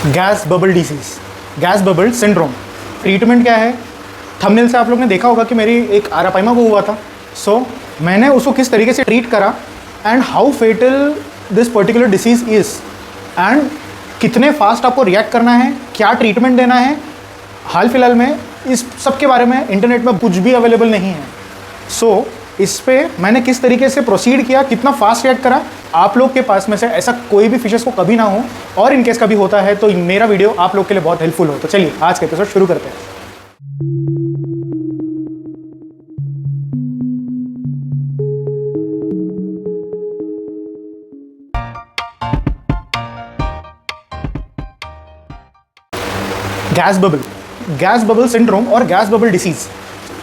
Gas bubble disease, gas bubble syndrome. Treatment क्या है? Thumbnail से आप लोग ने देखा होगा कि मेरी एक आरापाइमा को हुआ था। सो मैंने उसको किस तरीके से ट्रीट करा and how fatal this particular disease is and कितने फास्ट आपको रिएक्ट करना है, क्या ट्रीटमेंट देना है। हाल फिलहाल में इस सब के बारे में इंटरनेट में कुछ भी अवेलेबल नहीं है। सो इस पे मैंने किस तरीके से प्रोसीड किया, कितना फास्ट रिएक्ट करा। आप लोग के पास में से ऐसा कोई भी फिशेस को कभी ना हो और इनकेस कभी होता है तो मेरा वीडियो आप लोग के लिए बहुत हेल्पफुल हो। तो चलिए आज का एपिसोड शुरू करते हैं। गैस बबल सिंड्रोम और गैस बबल डिसीज़,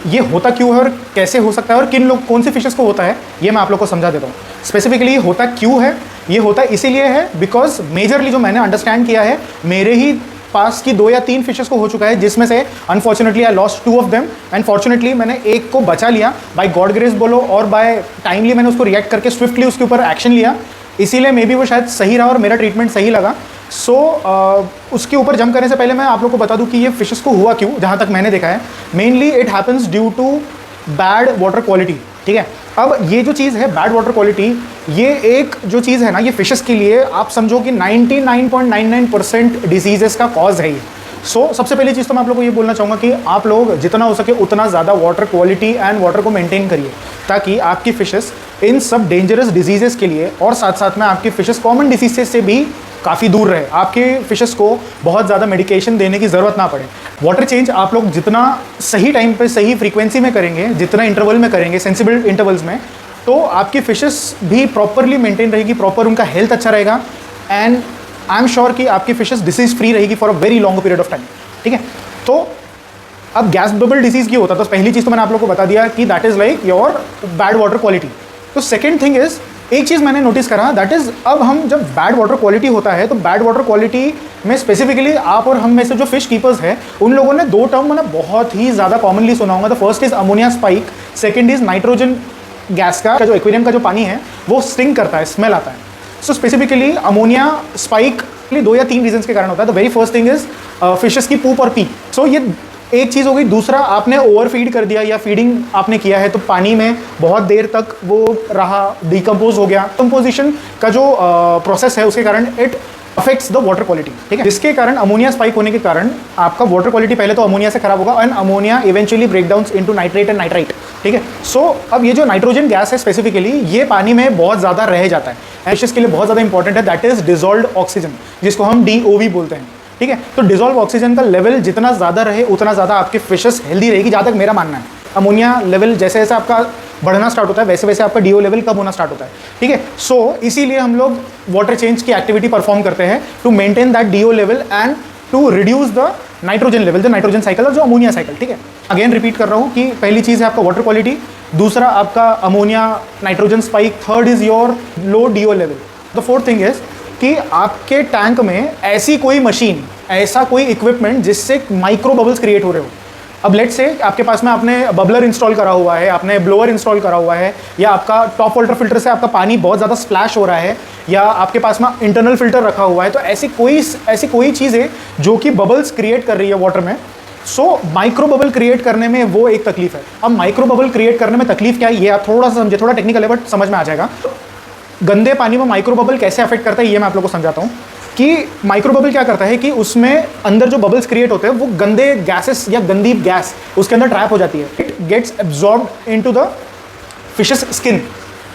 ये होता क्यों है और कैसे हो सकता है और किन लोग कौन से फिशेस को होता है, ये मैं आप लोग को समझा देता हूँ। स्पेसिफिकली ये होता क्यों है? ये होता इसीलिए है बिकॉज मेजरली जो मैंने अंडरस्टैंड किया है, मेरे ही पास की 2 या 3 फिशेस को हो चुका है, जिसमें से unfortunately I lost 2 of them and fortunately मैंने एक को बचा लिया बाय गॉड ग्रेस बोलो और बाय टाइमली मैंने उसको रिएक्ट करके स्विफ्टली उसके ऊपर एक्शन लिया। इसीलिए मे बी वो शायद सही रहा और मेरा ट्रीटमेंट सही लगा। सो उसके ऊपर जंप करने से पहले मैं आप लोग को बता दूं कि ये फिशेस को हुआ क्यों। जहाँ तक मैंने देखा है mainly it happens due to bad water quality. ठीक है, अब ये जो चीज़ है बैड वाटर क्वालिटी, ये एक जो चीज़ है ना, ये फिशेस के लिए आप समझो कि 99.99% डिजीजेस का कॉज है ये। सो सबसे पहली चीज़ तो मैं आप लोग को ये बोलना चाहूँगा कि आप लोग जितना हो सके उतना ज़्यादा वाटर क्वालिटी एंड वाटर को मेंटेन करिए, ताकि आपकी फिशेस इन सब डेंजरस डिजीजेस के लिए और साथ साथ में आपकी फिशेस कॉमन डिजीजेस से भी काफ़ी दूर रहे, आपके फिशेस को बहुत ज़्यादा मेडिकेशन देने की ज़रूरत ना पड़े। वाटर चेंज आप लोग जितना सही टाइम पे सही फ्रीक्वेंसी में करेंगे, जितना इंटरवल में करेंगे, सेंसिबल इंटरवल्स में, तो आपकी फिशेस भी प्रॉपरली मेंटेन रहेगी, प्रॉपर उनका हेल्थ अच्छा रहेगा एंड आई एम श्योर कि आपकी फिशेस डिसीज फ्री रहेगी for a very long period of time. ठीक है, तो अब गैस बबल डिसीज़ की होता है तो पहली चीज़ तो मैंने आप लोग को बता दिया कि that is like your bad water quality. तो सेकेंड थिंग इज़, एक चीज़ मैंने नोटिस करा, दैट इज़ अब हम जब बैड वाटर क्वालिटी होता है तो बैड वाटर क्वालिटी में स्पेसिफिकली आप और हम में से जो फिश कीपर्स हैं उन लोगों ने 2 टर्म मैंने बहुत ही ज़्यादा कॉमनली सुना होगा। The first is ammonia spike, second is nitrogen gas का जो एक्वेरियम का जो पानी है वो स्टिंग करता है, स्मेल आता है। सो स्पेसिफिकली अमोनिया स्पाइक 2 या 3 रीजन्स के कारण होता है। The very first thing is fishes की पूप और पी। सो ये एक चीज़ हो गई। दूसरा, आपने ओवर फीड कर दिया या फीडिंग आपने किया है तो पानी में बहुत देर तक वो रहा, डिकम्पोज हो गया। कंपोजिशन का जो प्रोसेस है उसके कारण it affects the water quality. ठीक है, जिसके कारण अमोनिया स्पाइक होने के कारण आपका वाटर क्वालिटी पहले तो अमोनिया से खराब होगा and ammonia eventually break down into nitrate and nitrite. ठीक है, सो अब ये जो नाइट्रोजन गैस है स्पेसिफिकली ये पानी में बहुत ज़्यादा रह जाता है, फिशेस के लिए बहुत ज़्यादा इंपॉर्टेंट है। दैट इज डिजॉल्व्ड ऑक्सीजन, जिसको हम DOV बोलते हैं। ठीक है, तो डिजॉल्व ऑक्सीजन का लेवल जितना ज़्यादा रहे उतना ज़्यादा आपकी फिशेस हेल्दी रहेगी, जहाँ तक मेरा मानना है। अमोनिया लेवल जैसे जैसे आपका बढ़ना स्टार्ट होता है वैसे वैसे आपका DO लेवल कम होना स्टार्ट होता है। ठीक है, सो इसीलिए हम लोग वाटर चेंज की एक्टिविटी परफॉर्म करते हैं to maintain that DO level and to reduce the nitrogen level, the nitrogen cycle और जो अमोनिया साइकिल। ठीक है, अगेन रिपीट कर रहा हूँ कि पहली चीज़ है आपका वाटर क्वालिटी, दूसरा आपका ammonia nitrogen spike, third is your low DO level. The fourth thing is कि आपके टैंक में ऐसी कोई मशीन, ऐसा कोई इक्विपमेंट जिससे माइक्रो बबल्स क्रिएट हो रहे हो। अब लेट्स से आपके पास में आपने बबलर इंस्टॉल करा हुआ है, आपने ब्लोअर इंस्टॉल करा हुआ है, या आपका टॉप वाटर फिल्टर से आपका पानी बहुत ज़्यादा स्प्लैश हो रहा है, या आपके पास में इंटरनल फिल्टर रखा हुआ है, तो ऐसी कोई चीज़ है जो कि बबल्स क्रिएट कर रही है वाटर में। सो माइक्रो बबल क्रिएट करने में वो एक तकलीफ है। अब माइक्रो बबल क्रिएट करने में तकलीफ क्या है ये आप थोड़ा सा समझे, थोड़ा टेक्निकल है बट समझ में आ जाएगा। गंदे पानी में माइक्रो बबल कैसे अफेक्ट करता है ये मैं आप लोगों को समझाता हूँ कि माइक्रो बबल क्या करता है कि उसमें अंदर जो बबल्स क्रिएट होते हैं वो गंदे गैसेस या गंदी गैस उसके अंदर ट्रैप हो जाती है। It gets absorbed into the fishes skin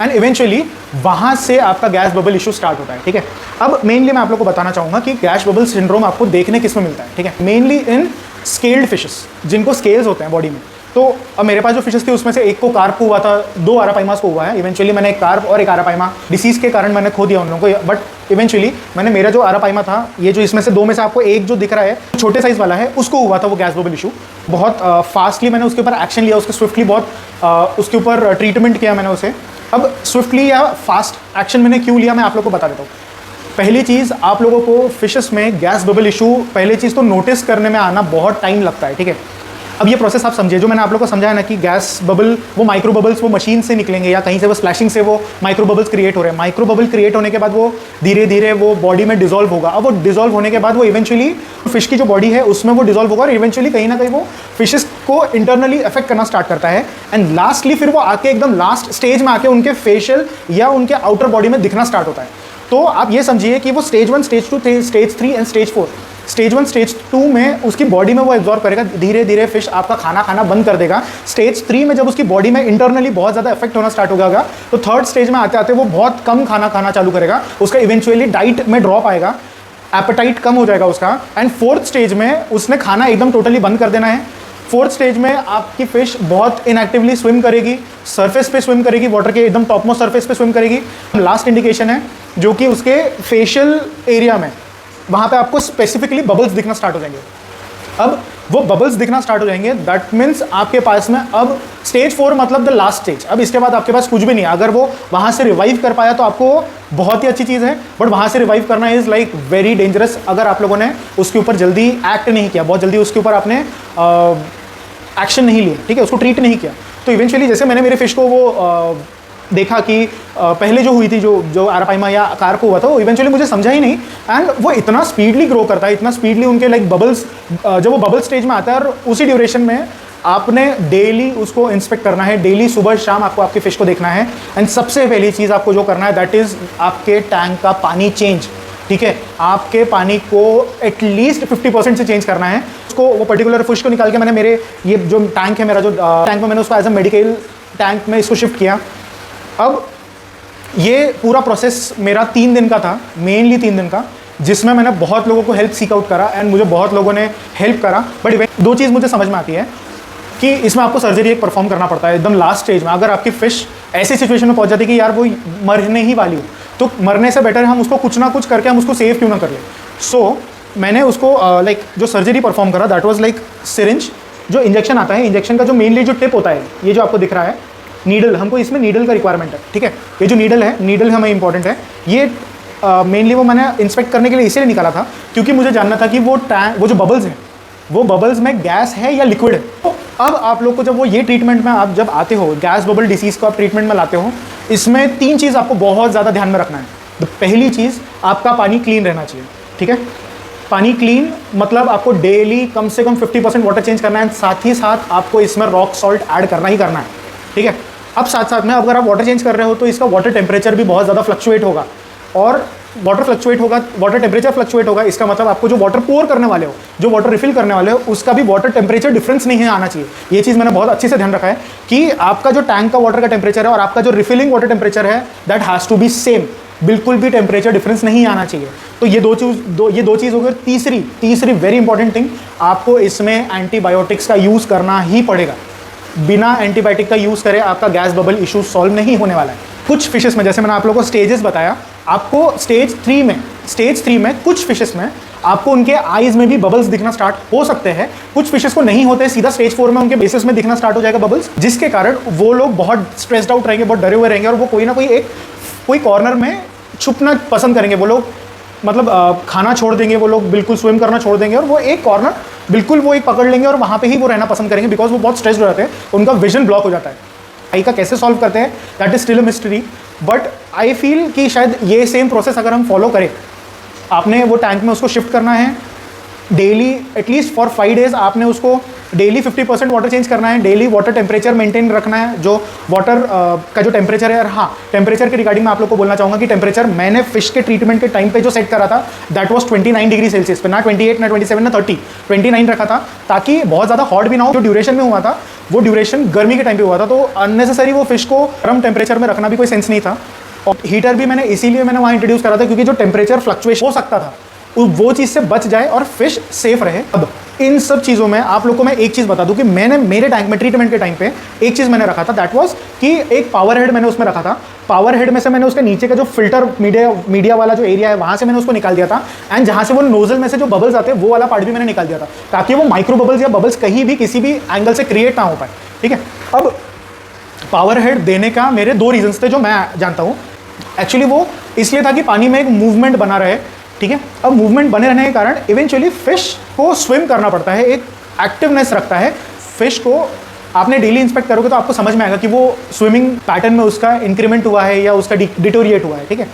and eventually वहाँ से आपका गैस बबल इशू स्टार्ट होता है। ठीक है, अब मेनली मैं आप लोग को बताना चाहूँगा कि गैस बबल सिंड्रोम आपको देखने किस में मिलता है। ठीक है, मेनली इन स्केल्ड फिशेस जिनको स्केल्स होते हैं बॉडी में। तो अब मेरे पास जो फिशेस थी उसमें से एक को कार्प को हुआ था, 2 आरापाइमास को हुआ है। इवेंचुअली मैंने एक कार्प और एक आरापाइमा डिसीज़ के कारण मैंने खो दिया उन लोगों को, बट इवेंचुअली मैंने मेरा जो आरापाइमा था, ये जो इसमें से 2 में से आपको एक जो दिख रहा है छोटे साइज़ वाला है, उसको हुआ था वो गैस बबल इशू। बहुत फास्टली मैंने उसके ऊपर एक्शन लिया, उसके स्विफ्टली बहुत उसके ऊपर ट्रीटमेंट किया मैंने उसे। अब स्विफ्टली या फास्ट एक्शन मैंने क्यों लिया मैं आप लोग को बता देता हूँ। पहली चीज़, आप लोगों को फिशेस में गैस बबल इशू पहली चीज़ तो नोटिस करने में आना बहुत टाइम लगता है। ठीक है, अब ये प्रोसेस आप समझिए, जो मैंने आप लोगों को समझाया ना कि गैस बबल, वो माइक्रो बबल्स वो मशीन से निकलेंगे या कहीं से वो स्प्लैशिंग से वो माइक्रो बबल्स क्रिएट हो रहे हैं। माइक्रो बबल क्रिएट होने के बाद वो धीरे धीरे वो बॉडी में डिजोल्व होगा। अब वो डिजोल्व होने के बाद वो इवेंचुअली फिश की जो बॉडी है उसमें वो डिजोल्व होगा और इवेंचुअली कहीं ना कहीं वो फिशेस को इंटरनली अफेक्ट करना स्टार्ट करता है। एंड लास्टली फिर वो आके एकदम लास्ट स्टेज में आके उनके फेशियल या उनके आउटर बॉडी में दिखना स्टार्ट होता है। तो आप ये समझिए कि वो stage 1, stage 2, stage 3 and stage 4। Stage 1, stage 2 में उसकी बॉडी में वो एब्जॉर्ब करेगा, धीरे धीरे फिश आपका खाना खाना बंद कर देगा। स्टेज 3 में जब उसकी बॉडी में इंटरनली बहुत ज़्यादा इफेक्ट होना स्टार्ट हो जाएगा तो थर्ड स्टेज में आते आते वो बहुत कम खाना खाना चालू करेगा, उसका इवेंचुअली डाइट में ड्रॉप आएगा, एपेटाइट कम हो जाएगा उसका। एंड फोर्थ स्टेज में उसने खाना एकदम टोटली बंद कर देना है। फोर्थ स्टेज में आपकी फिश बहुत इनएक्टिवली स्विम करेगी, सरफेस पे स्विम करेगी, वाटर के एकदम टॉप मोस्ट सरफेस पे स्विम करेगी। लास्ट इंडिकेशन है जो कि उसके फेशियल एरिया में, वहाँ पे आपको स्पेसिफिकली बबल्स दिखना स्टार्ट हो जाएंगे। अब वो बबल्स दिखना स्टार्ट हो जाएंगे, दैट मीन्स आपके पास में अब स्टेज 4 मतलब द लास्ट स्टेज। अब इसके बाद आपके पास कुछ भी नहीं है। अगर वो वहाँ से रिवाइव कर पाया तो आपको बहुत ही अच्छी चीज़ है, बट वहाँ से रिवाइव करना इज़ लाइक वेरी डेंजरस अगर आप लोगों ने उसके ऊपर जल्दी एक्ट नहीं किया, बहुत जल्दी उसके ऊपर आपने एक्शन नहीं लिया, ठीक है, उसको ट्रीट नहीं किया। तो इवेंचुअली जैसे मैंने मेरे फिश को वो देखा कि पहले जो हुई थी, जो आरापाइमा या कार को हुआ था, वो इवेंचुअली मुझे समझा ही नहीं। एंड वो इतना स्पीडली ग्रो करता है, इतना स्पीडली उनके लाइक बबल्स, जब वो बबल स्टेज में आता है, और उसी ड्यूरेशन में आपने डेली उसको इंस्पेक्ट करना है, डेली सुबह शाम आपको आपके फिश को देखना है। एंड सबसे पहली चीज़ आपको जो करना है दैट इज़ आपके टैंक का पानी चेंज, ठीक है। आपके पानी को एटलीस्ट 50% से चेंज करना है। उसको वो पर्टिकुलर फिश को निकाल के मैंने मेरे ये जो टैंक है मेरा, जो टैंक में मैंने उसको एज अ मेडिकल टैंक में इसको शिफ्ट किया। अब ये पूरा प्रोसेस मेरा 3 दिन का था, मेनली 3 दिन का, जिसमें मैंने बहुत लोगों को हेल्प सीक आउट करा एंड मुझे बहुत लोगों ने हेल्प करा। बट दो चीज़ मुझे समझ में आती है कि इसमें आपको सर्जरी एक परफॉर्म करना पड़ता है एकदम लास्ट स्टेज में। अगर आपकी फिश ऐसी सिचुएशन में पहुंच जाती है कि यार वो मरने ही वाली हो, तो मरने से बेटर हम उसको कुछ ना कुछ करके हम उसको सेव क्यों ना कर ले। सो मैंने उसको लाइक जो सर्जरी परफॉर्म करा दैट वाज लाइक सिरिंज, जो इंजेक्शन आता है, इंजेक्शन का जो मेनली जो टिप होता है, ये जो आपको दिख रहा है नीडल, हमको इसमें नीडल का रिक्वायरमेंट है, ठीक है। ये जो नीडल है, नीडल हमें इंपॉर्टेंट है। ये मेनली वो मैंने इंस्पेक्ट करने के लिए इसीलिए निकाला था क्योंकि मुझे जानना था कि वो टैंक, वो जो बबल्स हैं, वो बबल्स में गैस है या लिक्विड है। तो अब आप लोग को जब वो ये ट्रीटमेंट में आप जब आते हो, गैस बबल डिसीज़ को आप ट्रीटमेंट में लाते हो, इसमें 3 चीज़ आपको बहुत ज़्यादा ध्यान में रखना है। तो पहली चीज़, आपका पानी क्लीन रहना चाहिए, ठीक है। पानी क्लीन मतलब आपको डेली कम से कम 50% वाटर चेंज करना है, साथ ही साथ आपको इसमें रॉक सॉल्ट ऐड करना ही करना है, ठीक है। अब साथ साथ में अगर आप वाटर चेंज कर रहे हो तो इसका वाटर टेम्परेचर भी बहुत ज़्यादा फ्लक्चुएट होगा, और वाटर फ्लक्चुएट होगा, वाटर टेम्परेचर फ्लक्चुएट होगा, इसका मतलब आपको जो वाटर पोर करने वाले हो, जो वाटर रिफिल करने वाले हो, उसका भी वाटर टेम्परेचर डिफरेंस नहीं आना चाहिए। ये चीज़ मैंने बहुत अच्छे से ध्यान रखा है कि आपका जो टैंक का वाटर का टेम्परेचर है और आपका जो रिफिलिंग वाटर टेम्परेचर है that has to be same, बिल्कुल भी टेम्परेचर डिफरेंस नहीं आना चाहिए। तो ये दो चीज़ हो गई। तीसरी वेरी इंपॉर्टेंट थिंग, आपको इसमें एंटीबायोटिक्स का यूज़ करना ही पड़ेगा। बिना एंटीबायोटिक का यूज़ करे आपका गैस बबल इशू सॉल्व नहीं होने वाला है। कुछ फिशेस में, जैसे मैंने आप लोगों को स्टेजेस बताया, आपको स्टेज 3 में कुछ फिशेस में आपको उनके आईज में भी बबल्स दिखना स्टार्ट हो सकते हैं, कुछ फिशेस को नहीं होते, सीधा स्टेज 4 में उनके बेसिस में दिखना स्टार्ट हो जाएगा बबल्स, जिसके कारण वो लोग बहुत स्ट्रेस्ड आउट रहेंगे, बहुत डरे हुए रहेंगे, और वो कोई ना कोई कॉर्नर में छुपना पसंद करेंगे। वो लोग मतलब खाना छोड़ देंगे, वो लोग बिल्कुल स्विम करना छोड़ देंगे, और वो एक कॉर्नर बिल्कुल वो एक पकड़ लेंगे और वहाँ पे ही वो रहना पसंद करेंगे, बिकॉज वो बहुत स्ट्रेस्ड हो जाते हैं, उनका विजन ब्लॉक हो जाता है। आई का कैसे सॉल्व करते हैं that is still a mystery, but I feel कि शायद ये सेम प्रोसेस अगर हम फॉलो करें, आपने वो टैंक में उसको शिफ्ट करना है डेली, एटलीस्ट फॉर 5 डेज आपने उसको डेली 50% वाटर चेंज करना है, डेली वाटर टेम्परेचर मेंटेन रखना है, जो वाटर का जो टेम्परेचर है। और हाँ, टेम्परेचर के रिगार्डिंग मैं आप लोग को बोलना चाहूँगा कि टेम्परेचर मैंने फिश के ट्रीटमेंट के टाइम पे जो सेट करा था दैट वाज 29 डिग्री सेल्सियस पे, ना 28 ना 27 ना 30, 29 रखा था, ताकि बहुत ज़्यादा हॉट भी ना हो। जो ड्यूरेशन में हुआ था वो ड्यूरेशन गर्मी के टाइम पे हुआ था, तो अननेसेसरी वो फिश को गर्म टेम्परेचर में रखना भी कोई सेंस नहीं था। और हीटर भी मैंने इसीलिए वहाँ इंट्रोड्यूस करा था क्योंकि जो टेम्परेचर फ्लक्चुएशन हो सकता था वो चीज़ से बच जाए और फिश सेफ रहे। अब इन सब चीज़ों में आप लोग को मैं एक चीज़ बता दूं कि मैंने मेरे टैंक में ट्रीटमेंट के टाइम पे एक चीज़ मैंने रखा था, दैट वाज कि एक पावर हेड मैंने उसमें रखा था। पावर हेड में से मैंने उसके नीचे का जो फिल्टर मीडिया वाला जो एरिया है वहाँ से मैंने उसको निकाल दिया था, एंड जहाँ से वो नोजल में से जो बबल्स आते हैं वो वाला पार्ट भी मैंने निकाल दिया था, ताकि वो माइक्रो बबल्स या बबल्स कहीं भी किसी भी एंगल से क्रिएट ना हो पाए, ठीक है। अब पावर हेड देने का मेरे 2 रीजन्स थे जो मैं जानता हूँ। एक्चुअली वो इसलिए था कि पानी में एक मूवमेंट बना रहे, ठीक है। अब मूवमेंट बने रहने के कारण इवेंचुअली फिश को स्विम करना पड़ता है, एक एक्टिवनेस रखता है, फिश को आपने डेली इंस्पेक्ट करोगे तो आपको समझ में आएगा कि वो स्विमिंग पैटर्न में उसका इंक्रीमेंट हुआ है या उसका डिटोरिएट हुआ है, ठीक है।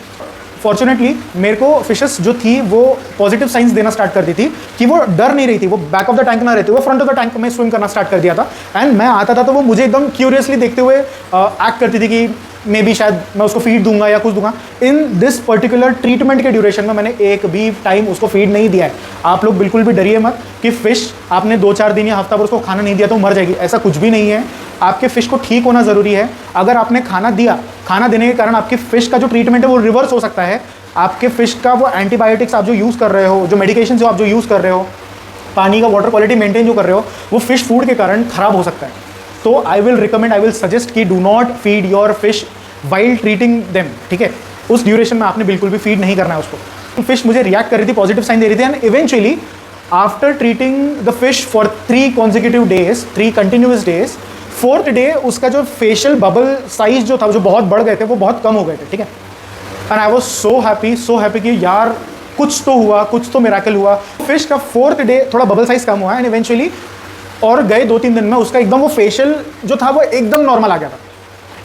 फॉर्चुनेटली मेरे को फिशेस जो थी वो पॉजिटिव साइंस देना स्टार्ट कर दी थी कि वो डर नहीं रही थी, वो बैक ऑफ द टैंक ना रहती, वो फ्रंट ऑफ द टैंक में स्विम करना स्टार्ट कर दिया था। एंड मैं आता था तो वो मुझे एकदम क्यूरियसली देखते हुए एक्ट करती थी कि मे बी शायद मैं उसको फीड दूंगा या कुछ दूंगा। इन दिस पर्टिकुलर ट्रीटमेंट के ड्यूरेशन में मैंने एक भी टाइम उसको फीड नहीं दिया है। आप लोग बिल्कुल भी डरिए मत कि फ़िश आपने 2-4 दिन या हफ्ता भर उसको खाना नहीं दिया तो मर जाएगी, ऐसा कुछ भी नहीं है। आपके फ़िश को ठीक होना ज़रूरी है। अगर आपने खाना दिया, खाना देने के कारण आपकी फ़िश का जो ट्रीटमेंट है वो रिवर्स हो सकता है। आपके फ़िश का वो एंटीबायोटिक्स आप जो यूज़ कर रहे हो, जो मेडिकेशन जो आप जो यूज़ कर रहे हो, पानी का वाटर क्वालिटी मेंटेन जो कर रहे हो, वो फ़िश फूड के कारण ख़राब हो सकता है। तो आई विल सजेस्ट कि do not feed your fish while treating them, ठीक है। उस ड्यूरेशन में आपने बिल्कुल भी फीड नहीं करना है उसको। फिश मुझे रिएक्ट कर रही थी, पॉजिटिव साइन दे रही थी। And eventually after treating the fish for 3 consecutive days, 3 continuous days, 4th day उसका जो फेशियल बबल साइज जो था, जो बहुत बढ़ गए थे, वो बहुत कम हो गए थे, ठीक है। And I was so happy कि यार कुछ तो हुआ, कुछ तो मिराकल हुआ। फिश का 4th डे थोड़ा बबल साइज कम हुआ एंड इवेंचुअली और गए 2-3 दिन में उसका एकदम वो फेशियल जो था वो एकदम नॉर्मल आ गया था।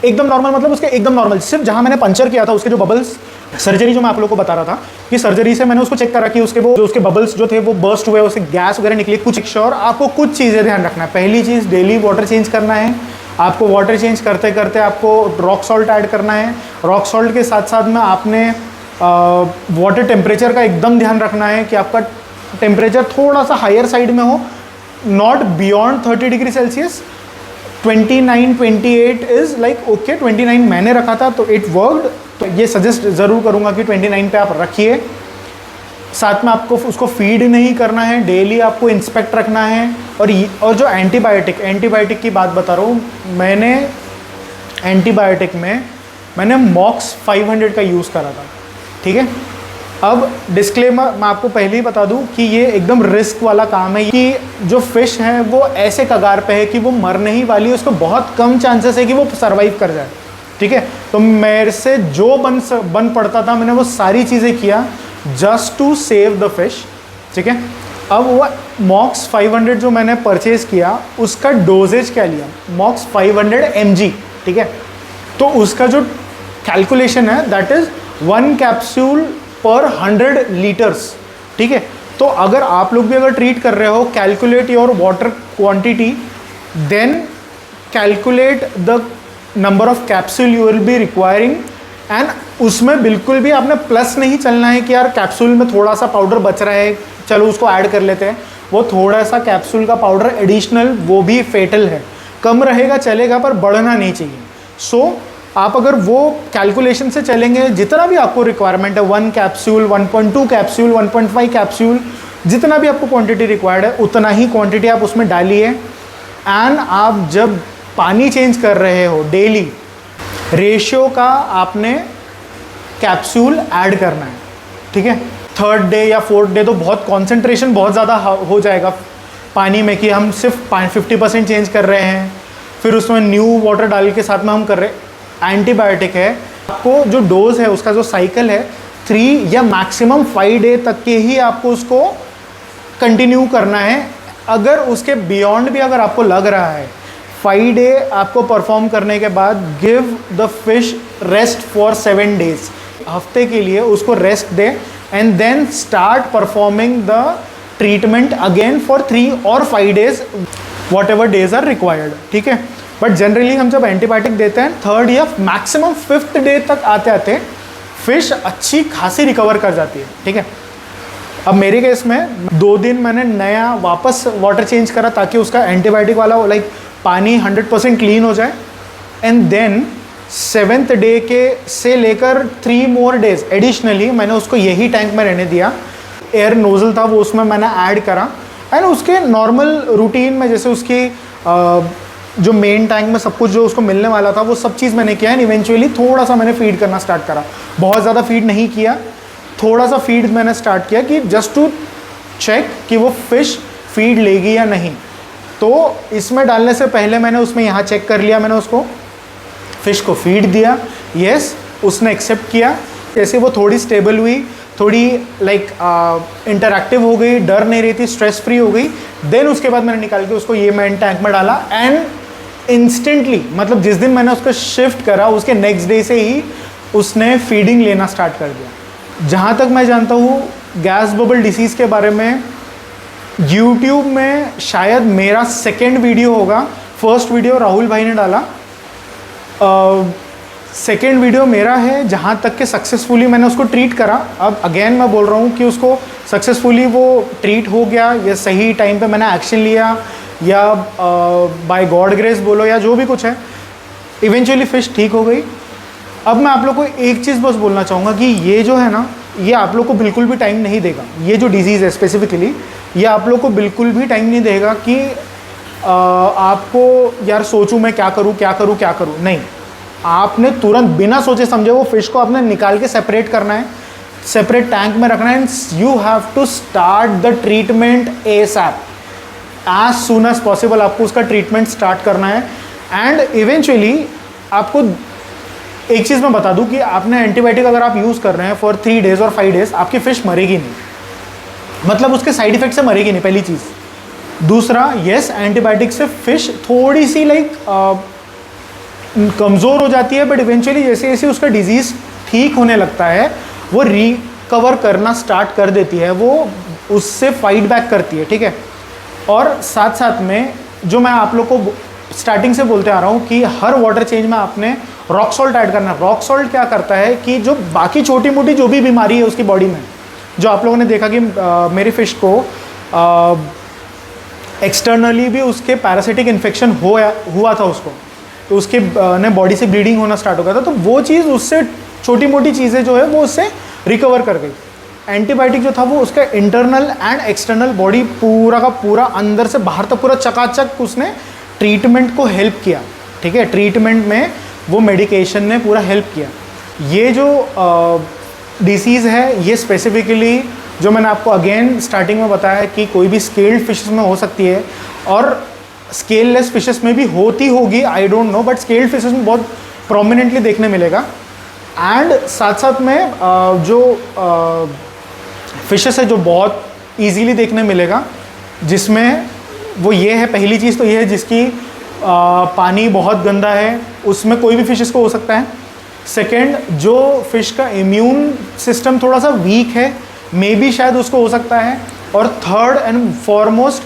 एकदम नॉर्मल मतलब उसके एकदम नॉर्मल, सिर्फ जहाँ मैंने पंचर किया था उसके जो बबल्स, सर्जरी जो मैं आप लोगों को बता रहा था कि सर्जरी से मैंने उसको चेक करा कि उसके वो जो उसके बबल्स जो थे वो बर्स्ट हुए, उससे गैस वगैरह निकली कुछ। श्योर आपको कुछ चीज़ें ध्यान रखना है। पहली चीज़, डेली वाटर चेंज करना है। आपको वाटर चेंज करते करते आपको रॉक सॉल्ट ऐड करना है। रॉक सॉल्ट के साथ साथ में आपने वाटर टेम्परेचर का एकदम ध्यान रखना है कि आपका टेम्परेचर थोड़ा सा हायर साइड में हो, not beyond 30 degree Celsius. 29-28 is like okay. 29 मैंने रखा था तो इट वर्कड। तो ये सजेस्ट ज़रूर करूँगा कि 29 पे आप रखिए। साथ में आपको उसको फीड नहीं करना है, डेली आपको इंस्पेक्ट रखना है। और जो एंटीबायोटिक की बात बता रहा हूँ, मैंने एंटीबायोटिक में मैंने मॉक्स 500 का यूज़ करा था, ठीक है। अब डिस्क्लेमर मैं आपको पहले ही बता दूं कि ये एकदम रिस्क वाला काम है कि जो फ़िश है वो ऐसे कगार पे है कि वो मर नहीं वाली है, उसको बहुत कम चांसेस है कि वो सर्वाइव कर जाए, ठीक है। तो मेरे से जो बन पड़ता था मैंने वो सारी चीज़ें किया just to save the fish, ठीक है। अब वो मॉक्स 500 जो मैंने परचेज़ किया उसका डोजेज क्या लिया, मॉक्स 500 mg, ठीक है। तो उसका जो कैलकुलेशन है दैट इज़ 1 कैप्सूल पर 100 लीटर्स, ठीक है। तो अगर आप लोग भी अगर ट्रीट कर रहे हो, calculate your water quantity, then calculate the number of capsule you will be requiring. And उसमें बिल्कुल भी आपने प्लस नहीं चलना है कि यार कैप्सूल में थोड़ा सा पाउडर बच रहा है, चलो उसको ऐड कर लेते हैं। वो थोड़ा सा कैप्सूल का पाउडर एडिशनल, वो भी फेटल है। कम रहेगा चलेगा पर बढ़ना नहीं चाहिए। सो आप अगर वो कैलकुलेशन से चलेंगे, जितना भी आपको रिक्वायरमेंट है, 1 कैप्सूल, 1.2 कैप्सूल, 1.5 कैप्सूल, जितना भी आपको क्वांटिटी रिक्वायर्ड है उतना ही क्वांटिटी आप उसमें डालिए। एंड आप जब पानी चेंज कर रहे हो डेली, रेशियो का आपने कैप्सूल ऐड करना है, ठीक है। 3rd डे या 4th डे तो बहुत कॉन्सेंट्रेशन बहुत ज़्यादा हो जाएगा पानी में कि हम सिर्फ 50% चेंज कर रहे हैं, फिर उसमें न्यू वाटर डाल के साथ में हम कर रहे हैं। एंटीबायोटिक है, आपको जो डोज है उसका जो साइकिल है 3 या मैक्सिमम 5 डे तक के ही आपको उसको कंटिन्यू करना है। अगर उसके बियॉन्ड भी अगर आपको लग रहा है, 5 डे आपको परफॉर्म करने के बाद give the fish rest for 7 days, हफ्ते के लिए उसको रेस्ट दे and then start performing the treatment again for 3 और 5 days, whatever days are required, ठीक है। बट जनरली हम जब एंटीबायोटिक देते हैं 3rd या मैक्सिमम 5th डे तक आते आते फिश अच्छी खासी रिकवर कर जाती है, ठीक है। अब मेरे केस में 2 दिन मैंने नया वापस वाटर चेंज करा ताकि उसका एंटीबायोटिक वाला लाइक पानी 100% क्लीन हो जाए। एंड देन 7th डे के से लेकर 3 मोर डेज एडिशनली मैंने उसको यही टैंक में रहने दिया। एयर नोजल था वो उसमें मैंने ऐड करा एंड उसके नॉर्मल रूटीन में जैसे उसकी जो मेन टैंक में सब कुछ जो उसको मिलने वाला था वो सब चीज़ मैंने किया। एंड इवेंचुअली थोड़ा सा मैंने फीड करना स्टार्ट करा, बहुत ज़्यादा फीड नहीं किया, थोड़ा सा फीड मैंने स्टार्ट किया कि जस्ट टू चेक कि वो फिश फीड लेगी या नहीं। तो इसमें डालने से पहले मैंने उसमें यहाँ चेक कर लिया, मैंने उसको फ़िश को फीड दिया, यस उसने एक्सेप्ट किया। जैसे वो थोड़ी स्टेबल हुई थोड़ी लाइक इंटरैक्टिव हो गई, डर नहीं रही थी, स्ट्रेस फ्री हो गई। देन उसके बाद मैंने निकाल के उसको ये मैन टैंक में डाला एंड इंस्टेंटली, मतलब जिस दिन मैंने उसको शिफ्ट करा उसके नेक्स्ट डे से ही उसने फीडिंग लेना स्टार्ट कर दिया। जहाँ तक मैं जानता हूँ गैस बबल डिसीज़ के बारे में यूट्यूब में शायद मेरा सेकेंड वीडियो होगा। फर्स्ट वीडियो राहुल भाई ने डाला, सेकेंड वीडियो मेरा है जहाँ तक कि सक्सेसफुली मैंने उसको ट्रीट करा। अब अगेन मैं बोल रहा हूँ कि उसको सक्सेसफुली वो ट्रीट हो गया या सही टाइम पे मैंने एक्शन लिया या बाय गॉड ग्रेस बोलो या जो भी कुछ है, इवेंचुअली फ़िश ठीक हो गई। अब मैं आप लोग को एक चीज़ बस बोलना चाहूँगा कि ये जो है ना, ये आप लोग को बिल्कुल भी टाइम नहीं देगा। ये जो डिजीज़ है स्पेसिफिकली, ये आप लोग को बिल्कुल भी टाइम नहीं देगा कि आपको यार सोचूं मैं क्या करूं क्या करूं क्या करूं। नहीं, आपने तुरंत बिना सोचे समझे वो फिश को आपने निकाल के सेपरेट करना है, सेपरेट टैंक में रखना है। You have to start the treatment ASAP, as soon as possible आपको उसका ट्रीटमेंट स्टार्ट करना है। एंड इवेंचुअली आपको एक चीज़ मैं बता दूं कि आपने एंटीबायोटिक अगर आप यूज़ कर रहे हैं फॉर 3 days और 5 days, आपकी फ़िश मरेगी नहीं, मतलब उसके साइड इफ़ेक्ट से मरेगी नहीं, पहली चीज़। दूसरा, यस एंटीबायोटिक से फ़िश थोड़ी सी लाइक कमज़ोर हो जाती है, बट इवेंचुअली जैसे जैसे उसका डिजीज़ ठीक होने लगता है वो रिकवर करना स्टार्ट कर देती है, वो उससे फाइट बैक करती है, ठीक है। और साथ साथ में जो मैं आप लोग को स्टार्टिंग से बोलते आ रहा हूँ कि हर वाटर चेंज में आपने रॉक सॉल्ट ऐड करना है। रॉक सॉल्ट क्या करता है कि जो बाकी छोटी मोटी जो भी बीमारी है उसकी बॉडी में, जो आप लोगों ने देखा कि मेरी फ़िश को एक्सटर्नली भी उसके पैरासिटिक इन्फेक्शन हुआ था उसको, तो उसके ने बॉडी से ब्लीडिंग होना स्टार्ट हो गया था, तो वो चीज़ उससे छोटी मोटी चीज़ें जो है वो उससे रिकवर कर गई। एंटीबायोटिक जो था वो उसका इंटरनल एंड एक्सटर्नल बॉडी पूरा का पूरा अंदर से बाहर तक पूरा चकाचक उसने ट्रीटमेंट को हेल्प किया, ठीक है। ट्रीटमेंट में वो मेडिकेशन ने पूरा हेल्प किया। ये जो डिसीज़ है ये स्पेसिफिकली जो मैंने आपको अगेन स्टार्टिंग में बताया कि कोई भी स्केल्ड फिशेस में हो सकती है और स्केललेस फिशेस में भी होती होगी, I don't know, but scaled fishes में बहुत प्रोमिनेंटली देखने मिलेगा। एंड साथ साथ में जो फिशेस है जो बहुत इजीली देखने मिलेगा, जिसमें वो ये है, पहली चीज़ तो ये है जिसकी पानी बहुत गंदा है, उसमें कोई भी फिशेस को हो सकता है। सेकेंड, जो फिश का इम्यून सिस्टम थोड़ा सा वीक है, मे बी शायद उसको हो सकता है। और थर्ड एंड फॉरमोस्ट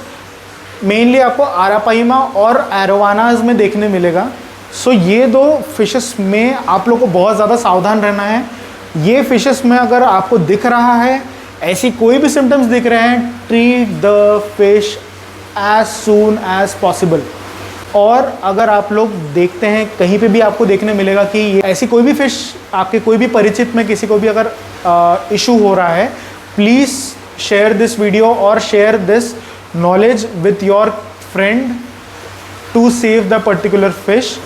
मेनली आपको आरापाइमा और एरोवानाज में देखने मिलेगा। सो ये दो फिशेस में आप लोग को बहुत ज़्यादा सावधान रहना है। ये फिशेस में अगर आपको दिख रहा है, ऐसी कोई भी सिम्टम्स दिख रहे हैं, treat the fish as soon as possible. और अगर आप लोग देखते हैं कहीं पे भी आपको देखने मिलेगा कि ये ऐसी कोई भी फ़िश आपके कोई भी परिचित में किसी को भी अगर इशू हो रहा है, प्लीज़ शेयर दिस वीडियो और share this knowledge with your friend to save the particular fish.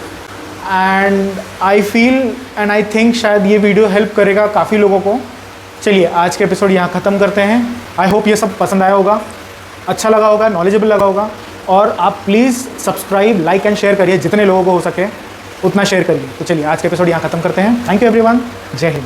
And I feel and I think शायद ये वीडियो हेल्प करेगा काफ़ी लोगों को। चलिए आज के एपिसोड यहाँ ख़त्म करते हैं। आई होप ये सब पसंद आया होगा, अच्छा लगा होगा, नॉलेजेबल लगा होगा। और आप please subscribe, like and share करिए, जितने लोगों को हो सके उतना शेयर करिए। तो चलिए आज के एपिसोड यहाँ ख़त्म करते हैं। थैंक यू एवरीवन, जय हिंद।